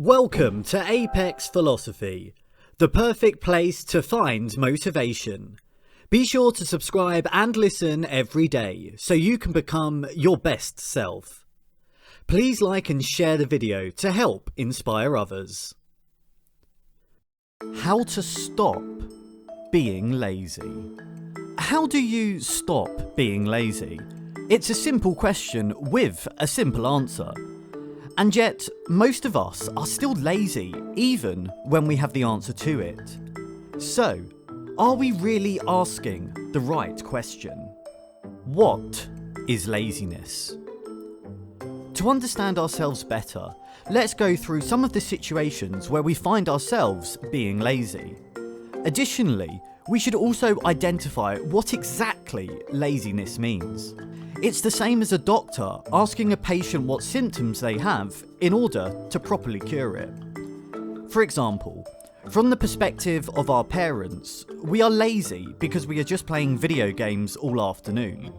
Welcome to Apex Philosophy, the perfect place to find motivation. Be sure to subscribe and listen every day so you can become your best self. Please like and share the video to help inspire others. How to stop being lazy. How do you stop being lazy? It's a simple question with a simple answer. And yet, most of us are still lazy even when we have the answer to it. So, are we really asking the right question? What is laziness? To understand ourselves better, let's go through some of the situations where we find ourselves being lazy. Additionally, we should also identify what exactly laziness means. It's the same as a doctor asking a patient what symptoms they have in order to properly cure it. For example, from the perspective of our parents, we are lazy because we are just playing video games all afternoon.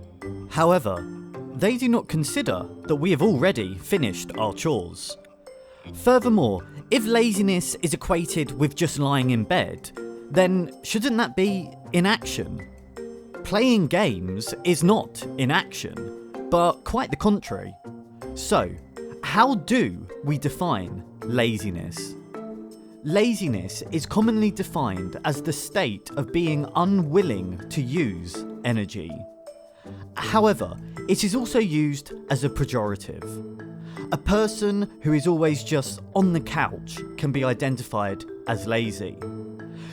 However, they do not consider that we have already finished our chores. Furthermore, if laziness is equated with just lying in bed, then shouldn't that be inaction? Playing games is not inaction, but quite the contrary. So, how do we define laziness? Laziness is commonly defined as the state of being unwilling to use energy. However, it is also used as a pejorative. A person who is always just on the couch can be identified as lazy.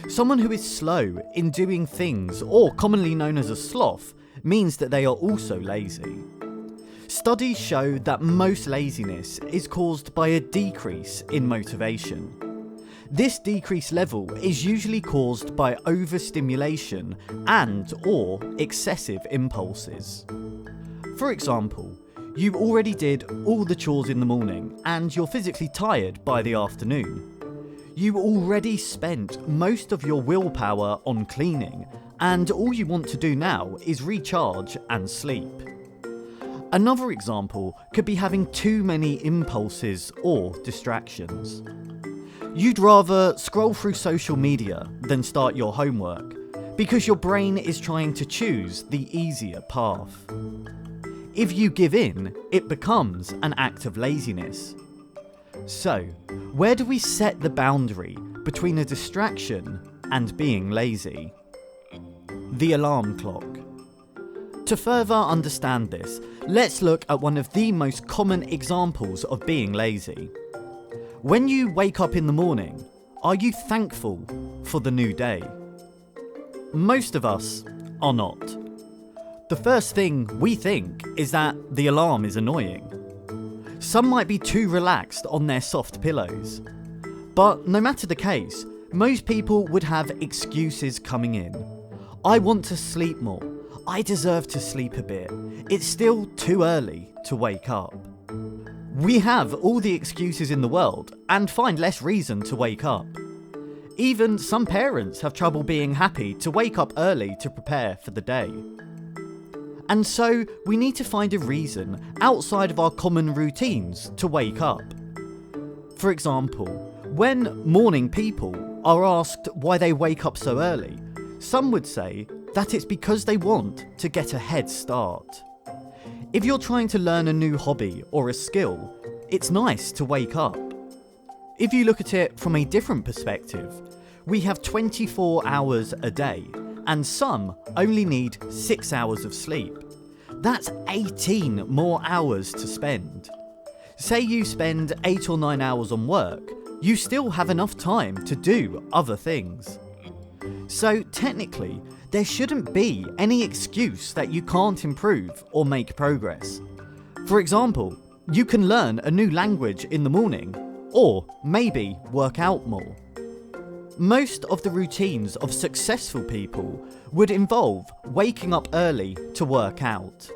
Someone who is slow in doing things, or commonly known as a sloth, means that they are also lazy. Studies show that most laziness is caused by a decrease in motivation. This decreased level is usually caused by overstimulation and/or excessive impulses. For example, you already did all the chores in the morning and you're physically tired by the afternoon. You already spent most of your willpower on cleaning, and all you want to do now is recharge and sleep. Another example could be having too many impulses or distractions. You'd rather scroll through social media than start your homework, because your brain is trying to choose the easier path. If you give in, it becomes an act of laziness. So, where do we set the boundary between a distraction and being lazy? The alarm clock. To further understand this, let's look at one of the most common examples of being lazy. When you wake up in the morning, are you thankful for the new day? Most of us are not. The first thing we think is that the alarm is annoying. Some might be too relaxed on their soft pillows. But no matter the case, most people would have excuses coming in. I want to sleep more. I deserve to sleep a bit. It's still too early to wake up. We have all the excuses in the world and find less reason to wake up. Even some parents have trouble being happy to wake up early to prepare for the day. And so we need to find a reason outside of our common routines to wake up. For example, when morning people are asked why they wake up so early, some would say that it's because they want to get a head start. If you're trying to learn a new hobby or a skill, it's nice to wake up. If you look at it from a different perspective, we have 24 hours a day, and some only need 6 hours of sleep. That's 18 more hours to spend. Say you spend 8 or 9 hours on work, you still have enough time to do other things. So technically, there shouldn't be any excuse that you can't improve or make progress. For example, you can learn a new language in the morning, or maybe work out more. Most of the routines of successful people would involve waking up early to work out.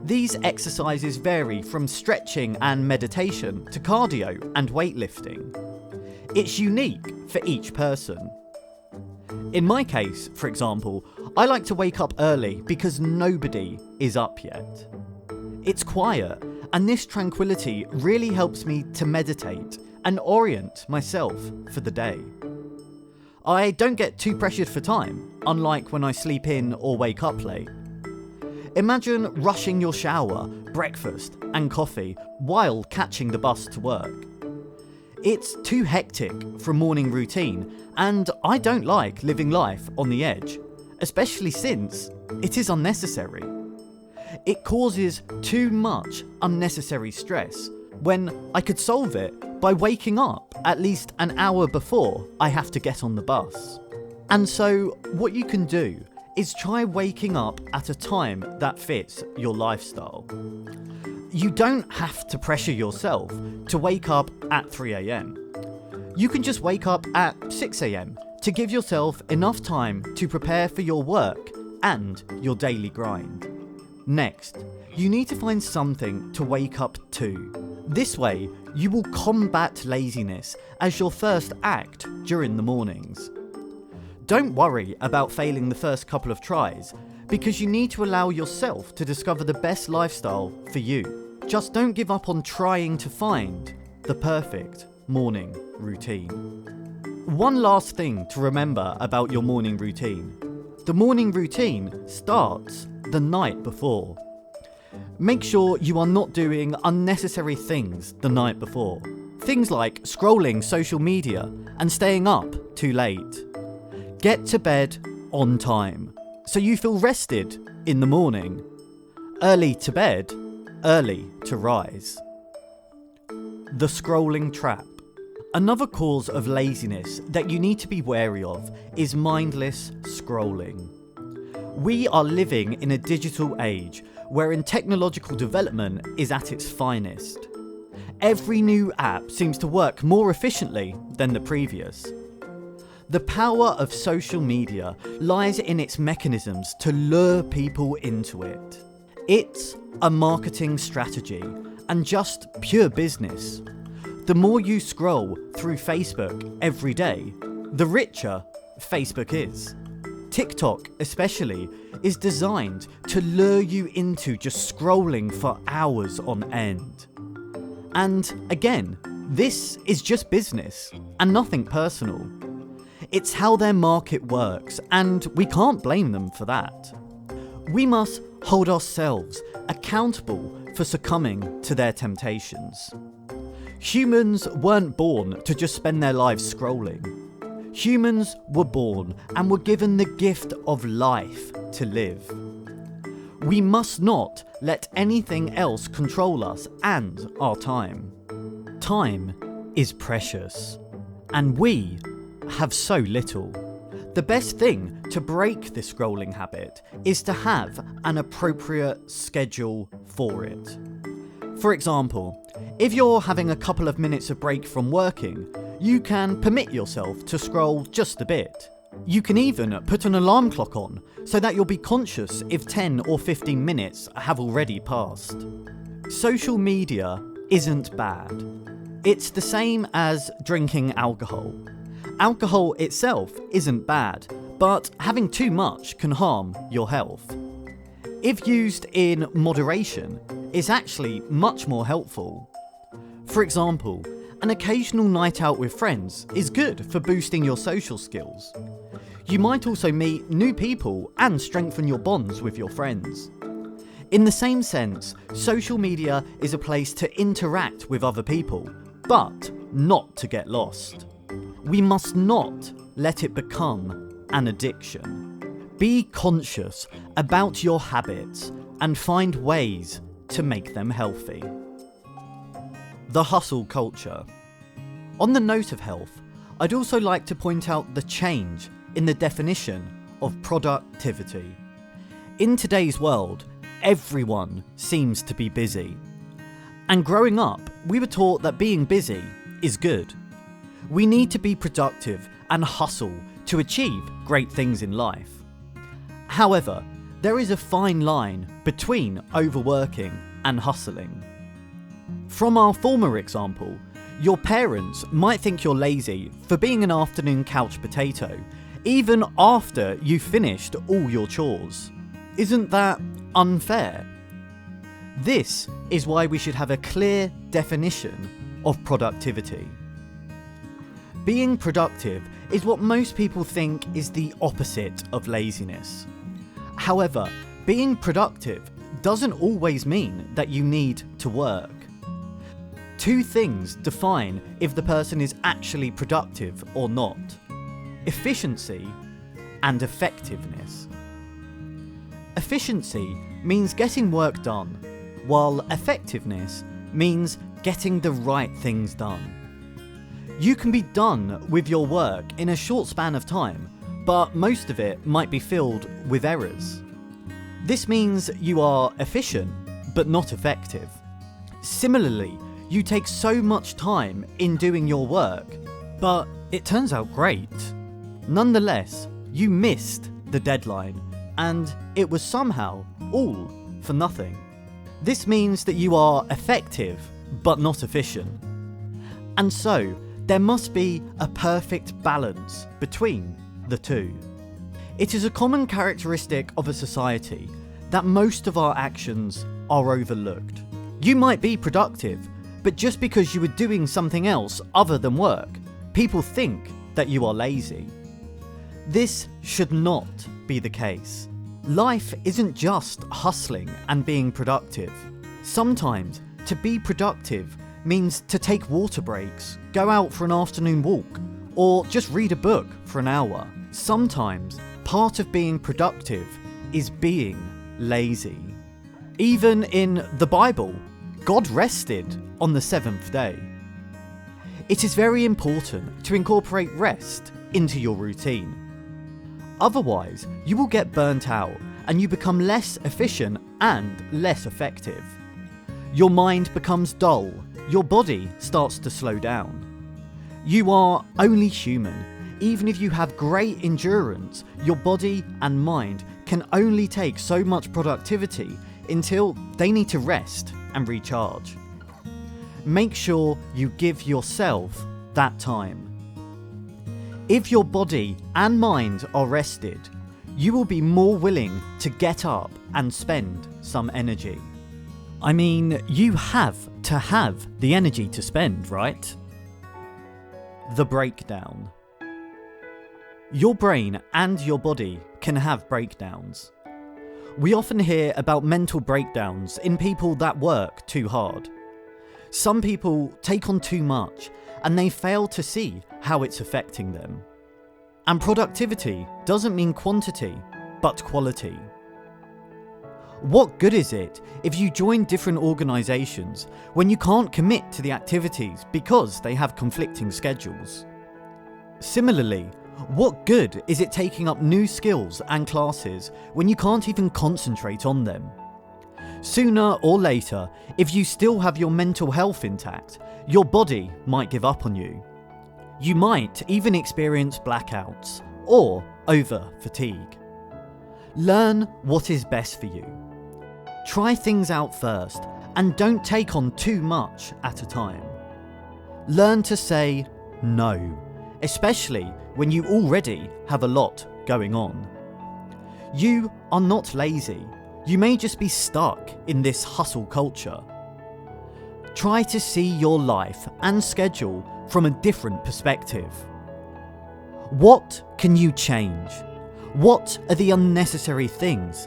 These exercises vary from stretching and meditation to cardio and weightlifting. It's unique for each person. In my case, for example, I like to wake up early because nobody is up yet. It's quiet, and this tranquility really helps me to meditate and orient myself for the day. I don't get too pressured for time, unlike when I sleep in or wake up late. Imagine rushing your shower, breakfast and coffee while catching the bus to work. It's too hectic for a morning routine, and I don't like living life on the edge, especially since it is unnecessary. It causes too much unnecessary stress when I could solve it by waking up at least an hour before I have to get on the bus. And so what you can do is try waking up at a time that fits your lifestyle. You don't have to pressure yourself to wake up at 3 a.m. You can just wake up at 6 a.m. to give yourself enough time to prepare for your work and your daily grind. Next, you need to find something to wake up to. This way, you will combat laziness as your first act during the mornings. Don't worry about failing the first couple of tries, because you need to allow yourself to discover the best lifestyle for you. Just don't give up on trying to find the perfect morning routine. One last thing to remember about your morning routine. The morning routine starts the night before. Make sure you are not doing unnecessary things the night before. Things like scrolling social media and staying up too late. Get to bed on time, so you feel rested in the morning. Early to bed, early to rise. The scrolling trap. Another cause of laziness that you need to be wary of is mindless scrolling. We are living in a digital age wherein technological development is at its finest. Every new app seems to work more efficiently than the previous. The power of social media lies in its mechanisms to lure people into it. It's a marketing strategy and just pure business. The more you scroll through Facebook every day, the richer Facebook is. TikTok especially is designed to lure you into just scrolling for hours on end. And again, this is just business and nothing personal. It's how their market works, and we can't blame them for that. We must hold ourselves accountable for succumbing to their temptations. Humans weren't born to just spend their lives scrolling. Humans were born and were given the gift of life to live. We must not let anything else control us and our time. Time is precious, and we have so little. The best thing to break this scrolling habit is to have an appropriate schedule for it. For example, if you're having a couple of minutes of break from working, you can permit yourself to scroll just a bit. You can even put an alarm clock on so that you'll be conscious if 10 or 15 minutes have already passed. Social media isn't bad. It's the same as drinking alcohol. Alcohol itself isn't bad, but having too much can harm your health. If used in moderation, it's actually much more helpful. For example, an occasional night out with friends is good for boosting your social skills. You might also meet new people and strengthen your bonds with your friends. In the same sense, social media is a place to interact with other people, but not to get lost. We must not let it become an addiction. Be conscious about your habits and find ways to make them healthy. The hustle culture. On the note of health, I'd also like to point out the change in the definition of productivity. In today's world, everyone seems to be busy. And growing up, we were taught that being busy is good. We need to be productive and hustle to achieve great things in life. However, there is a fine line between overworking and hustling. From our former example, your parents might think you're lazy for being an afternoon couch potato, even after you've finished all your chores. Isn't that unfair? This is why we should have a clear definition of productivity. Being productive is what most people think is the opposite of laziness. However, being productive doesn't always mean that you need to work. Two things define if the person is actually productive or not: efficiency and effectiveness. Efficiency means getting work done, while effectiveness means getting the right things done. You can be done with your work in a short span of time, but most of it might be filled with errors. This means you are efficient, but not effective. Similarly, you take so much time in doing your work, but it turns out great. Nonetheless, you missed the deadline, and it was somehow all for nothing. This means that you are effective, but not efficient. And so, there must be a perfect balance between the two. It is a common characteristic of a society that most of our actions are overlooked. You might be productive, but just because you were doing something else other than work, people think that you are lazy. This should not be the case. Life isn't just hustling and being productive. Sometimes, to be productive means to take water breaks, go out for an afternoon walk, or just read a book for an hour. Sometimes, part of being productive is being lazy. Even in the Bible, God rested on the seventh day. It is very important to incorporate rest into your routine. Otherwise, you will get burnt out and you become less efficient and less effective. Your mind becomes dull. Your body starts to slow down. You are only human. Even if you have great endurance, your body and mind can only take so much productivity until they need to rest and recharge. Make sure you give yourself that time. If your body and mind are rested, you will be more willing to get up and spend some energy. I mean, you have to have the energy to spend, right? The breakdown. Your brain and your body can have breakdowns. We often hear about mental breakdowns in people that work too hard. Some people take on too much and they fail to see how it's affecting them. And productivity doesn't mean quantity, but quality. What good is it if you join different organisations when you can't commit to the activities because they have conflicting schedules? Similarly, what good is it taking up new skills and classes when you can't even concentrate on them? Sooner or later, if you still have your mental health intact, your body might give up on you. You might even experience blackouts or over-fatigue. Learn what is best for you. Try things out first and don't take on too much at a time. Learn to say no, especially when you already have a lot going on. You are not lazy. You may just be stuck in this hustle culture. Try to see your life and schedule from a different perspective. What can you change? What are the unnecessary things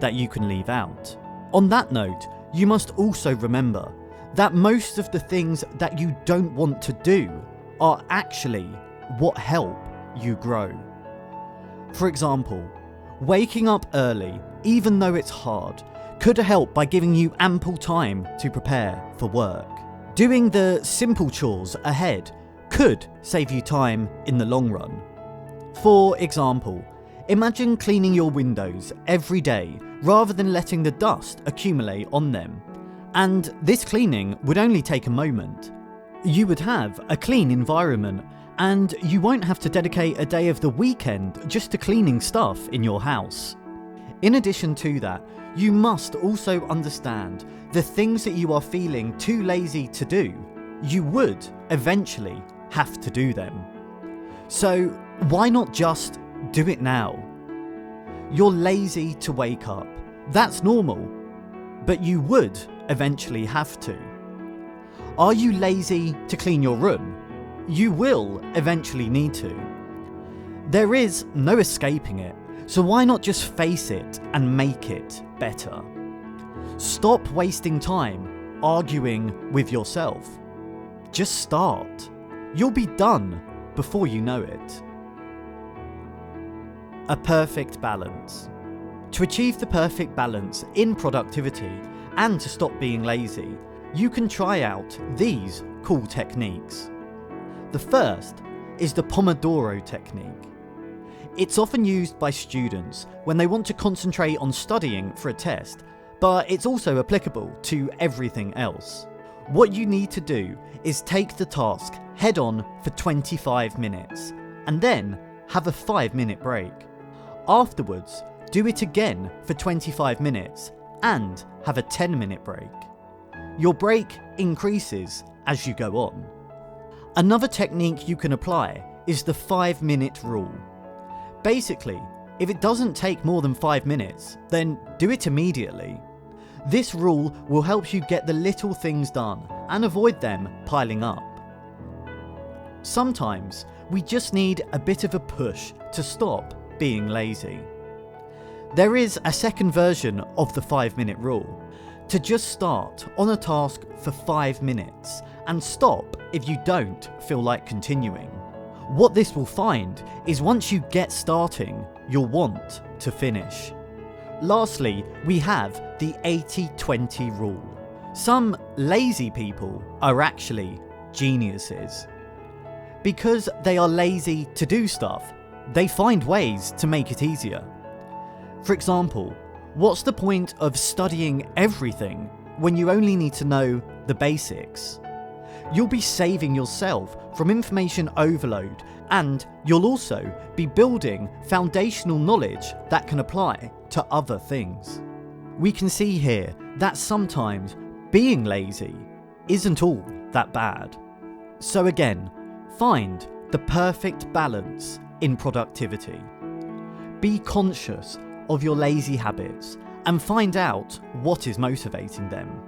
that you can leave out? On that note, you must also remember that most of the things that you don't want to do are actually what help you grow. For example, waking up early, even though it's hard, could help by giving you ample time to prepare for work. Doing the simple chores ahead could save you time in the long run. For example, imagine cleaning your windows every day rather than letting the dust accumulate on them. And this cleaning would only take a moment. You would have a clean environment and you won't have to dedicate a day of the weekend just to cleaning stuff in your house. In addition to that, you must also understand the things that you are feeling too lazy to do, you would eventually have to do them. So why not just do it now? You're lazy to wake up. That's normal, but you would eventually have to. Are you lazy to clean your room? You will eventually need to. There is no escaping it, so why not just face it and make it better? Stop wasting time arguing with yourself. Just start. You'll be done before you know it. A perfect balance. To achieve the perfect balance in productivity and to stop being lazy, you can try out these cool techniques. The first is the Pomodoro Technique. It's often used by students when they want to concentrate on studying for a test, but it's also applicable to everything else. What you need to do is take the task head on for 25 minutes and then have a 5-minute break. Afterwards, do it again for 25 minutes and have a 10-minute break. Your break increases as you go on. Another technique you can apply is the 5-minute rule. Basically, if it doesn't take more than 5 minutes, then do it immediately. This rule will help you get the little things done and avoid them piling up. Sometimes we just need a bit of a push to stop being lazy. There is a second version of the 5-minute rule, to just start on a task for 5 minutes and stop if you don't feel like continuing. What this will find is once you get starting, you'll want to finish. Lastly, we have the 80-20 rule. Some lazy people are actually geniuses. Because they are lazy to do stuff, they find ways to make it easier. For example, what's the point of studying everything when you only need to know the basics? You'll be saving yourself from information overload, and you'll also be building foundational knowledge that can apply to other things. We can see here that sometimes being lazy isn't all that bad. So again, find the perfect balance in productivity. Be conscious of your lazy habits and find out what is motivating them.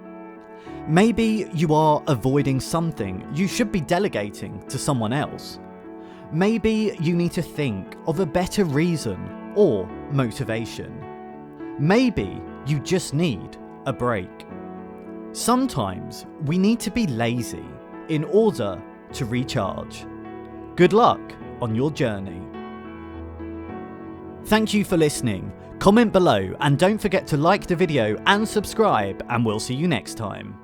Maybe you are avoiding something you should be delegating to someone else. Maybe you need to think of a better reason or motivation. Maybe you just need a break. Sometimes we need to be lazy in order to recharge. Good luck on your journey. Thank you for listening. Comment below and don't forget to like the video and subscribe, and we'll see you next time.